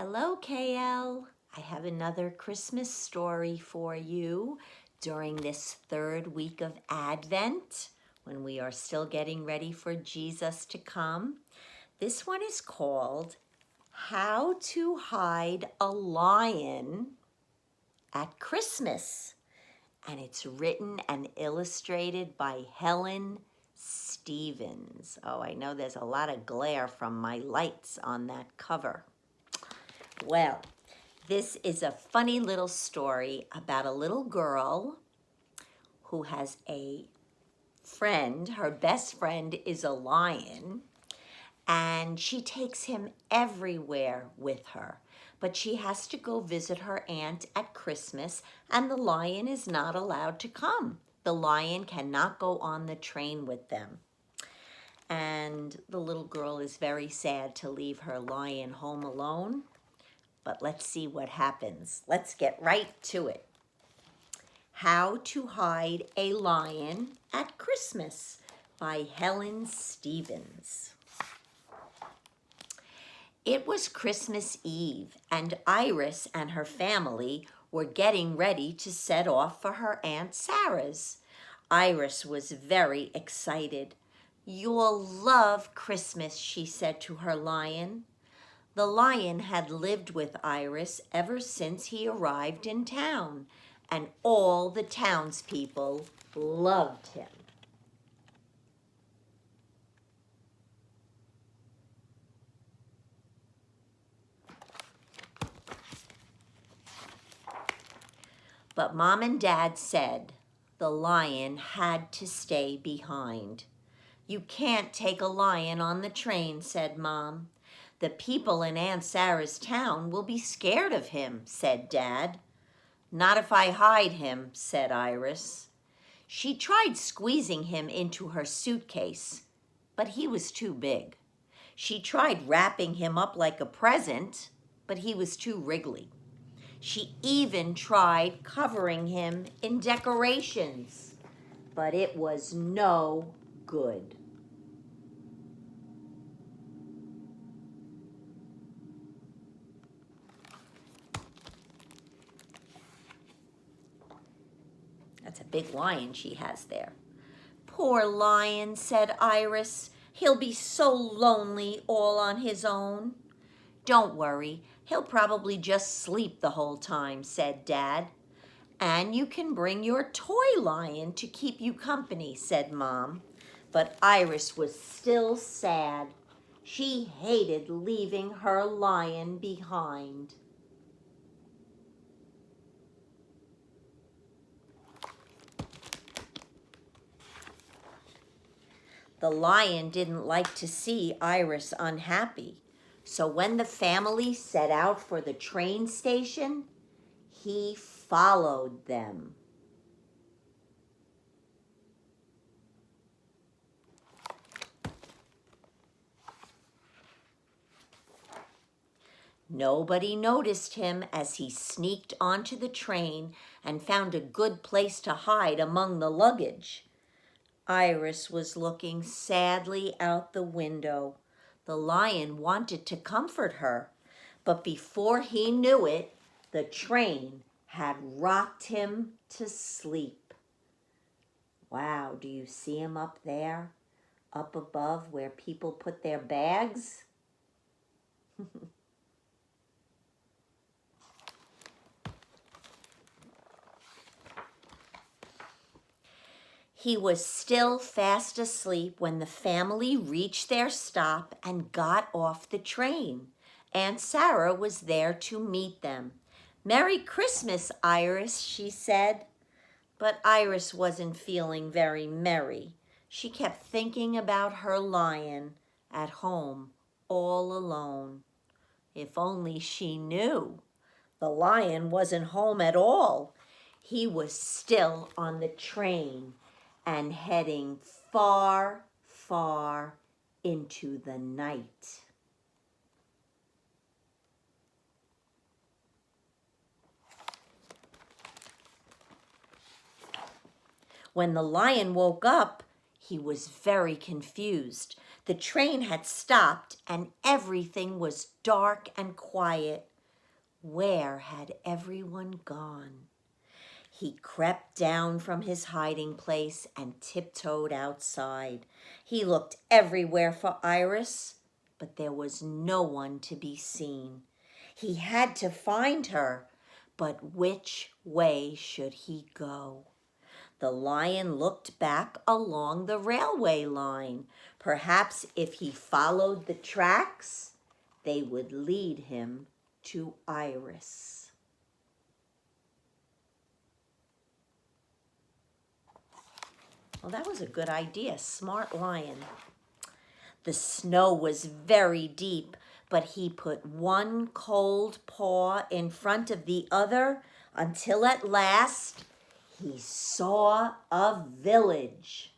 Hello, KL. I have another Christmas story for you during this third week of Advent when we are still getting ready for Jesus to come. This one is called How to Hide a Lion at Christmas. And it's written and illustrated by Helen Stevens. Oh, I know there's a lot of glare from my lights on that cover. Well, this is a funny little story about a little girl who has a friend. Her best friend is a lion, and she takes him everywhere with her. But she has to go visit her aunt at Christmas, and the lion is not allowed to come. The lion cannot go on the train with them. And the little girl is very sad to leave her lion home alone. But let's see what happens. Let's get right to it. How to Hide a Lion at Christmas by Helen Stevens. It was Christmas Eve, and Iris and her family were getting ready to set off for her Aunt Sarah's. Iris was very excited. "You'll love Christmas," she said to her lion. The lion had lived with Iris ever since he arrived in town, and all the townspeople loved him. But Mom and Dad said the lion had to stay behind. "You can't take a lion on the train," said Mom. "The people in Aunt Sarah's town will be scared of him," said Dad. "Not if I hide him," said Iris. She tried squeezing him into her suitcase, but he was too big. She tried wrapping him up like a present, but he was too wriggly. She even tried covering him in decorations, but it was no good. That's a big lion she has there. "Poor lion," said Iris. "He'll be so lonely all on his own." "Don't worry, he'll probably just sleep the whole time," said Dad. "And you can bring your toy lion to keep you company," said Mom. But Iris was still sad. She hated leaving her lion behind. The lion didn't like to see Iris unhappy, so when the family set out for the train station, he followed them. Nobody noticed him as he sneaked onto the train and found a good place to hide among the luggage. Iris was looking sadly out the window. The lion wanted to comfort her, but before he knew it, the train had rocked him to sleep. Wow, do you see him up there? Up above where people put their bags? He was still fast asleep when the family reached their stop and got off the train. Aunt Sarah was there to meet them. "Merry Christmas, Iris," she said. But Iris wasn't feeling very merry. She kept thinking about her lion at home, all alone. If only she knew. The lion wasn't home at all. He was still on the train and heading far, far into the night. When the lion woke up, he was very confused. The train had stopped and everything was dark and quiet. Where had everyone gone? He crept down from his hiding place and tiptoed outside. He looked everywhere for Iris, but there was no one to be seen. He had to find her, but which way should he go? The lion looked back along the railway line. Perhaps if he followed the tracks, they would lead him to Iris. Well, that was a good idea. Smart lion. The snow was very deep, but he put one cold paw in front of the other until at last he saw a village.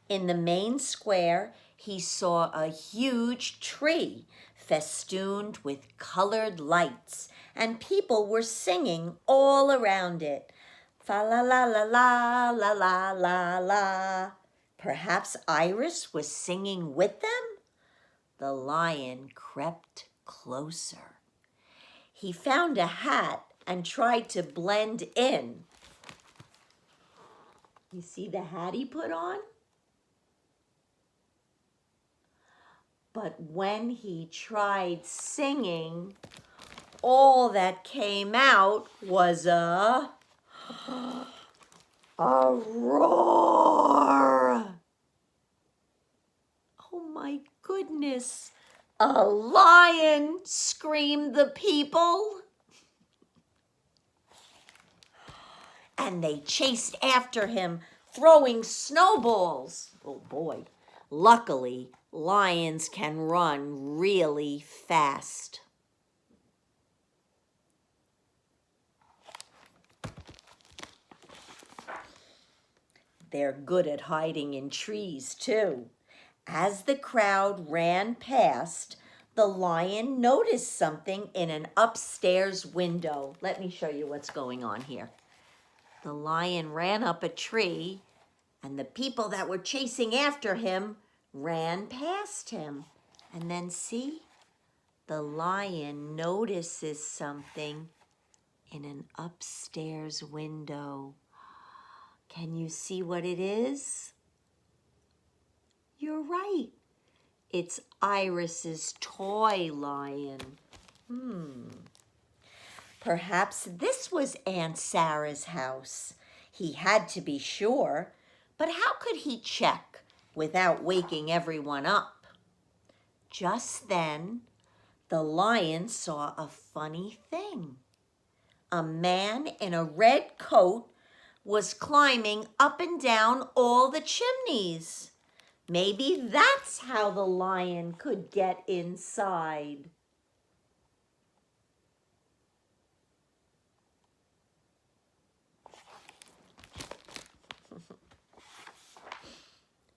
In the main square, he saw a huge tree festooned with colored lights, and people were singing all around it. Fa la la la la la la la la. Perhaps Iris was singing with them? The lion crept closer. He found a hat and tried to blend in. You see the hat he put on? But when he tried singing, all that came out was a roar. Oh my goodness, a lion, screamed the people. And they chased after him, throwing snowballs. Oh boy, luckily, lions can run really fast. They're good at hiding in trees, too. As the crowd ran past, the lion noticed something in an upstairs window. Let me show you what's going on here. The lion ran up a tree, and the people that were chasing after him ran past him. And then see, the lion notices something in an upstairs window. Can you see what it is? You're right. It's Iris's toy lion. Perhaps this was Aunt Sarah's house. He had to be sure, but how could he check without waking everyone up? Just then, the lion saw a funny thing. A man in a red coat was climbing up and down all the chimneys. Maybe that's how the lion could get inside.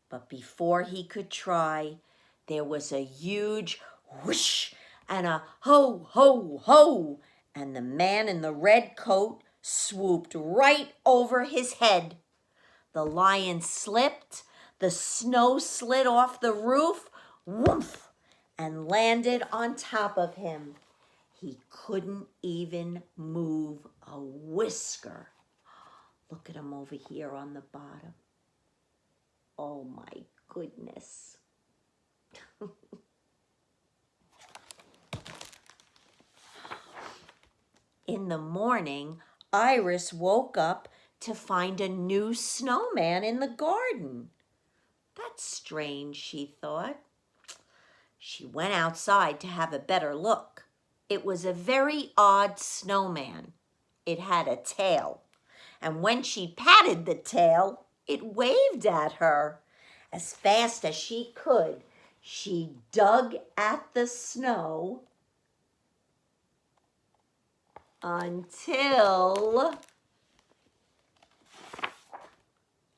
But before he could try, there was a huge whoosh and a ho, ho, ho, and the man in the red coat swooped right over his head. The lion slipped, the snow slid off the roof, whoomph, and landed on top of him. He couldn't even move a whisker. Look at him over here on the bottom. Oh my goodness. In the morning, Iris woke up to find a new snowman in the garden. That's strange, she thought. She went outside to have a better look. It was a very odd snowman. It had a tail, and when she patted the tail, it waved at her. As fast as she could, she dug at the snow until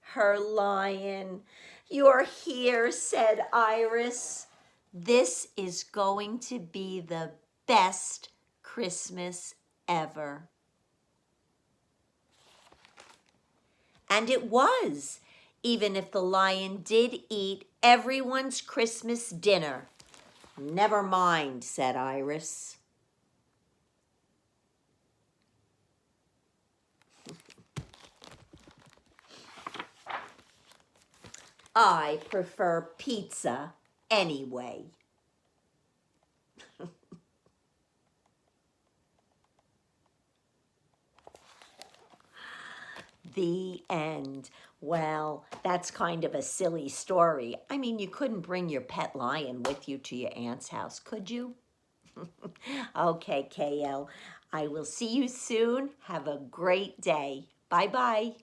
her lion. "You're here," said Iris. "This is going to be the best Christmas ever. And it was, even if the lion did eat everyone's Christmas dinner. Never mind, said Iris. I prefer pizza anyway. The end. Well, that's kind of a silly story. I mean, you couldn't bring your pet lion with you to your aunt's house, could you? Okay, KL. I will see you soon. Have a great day. Bye-bye.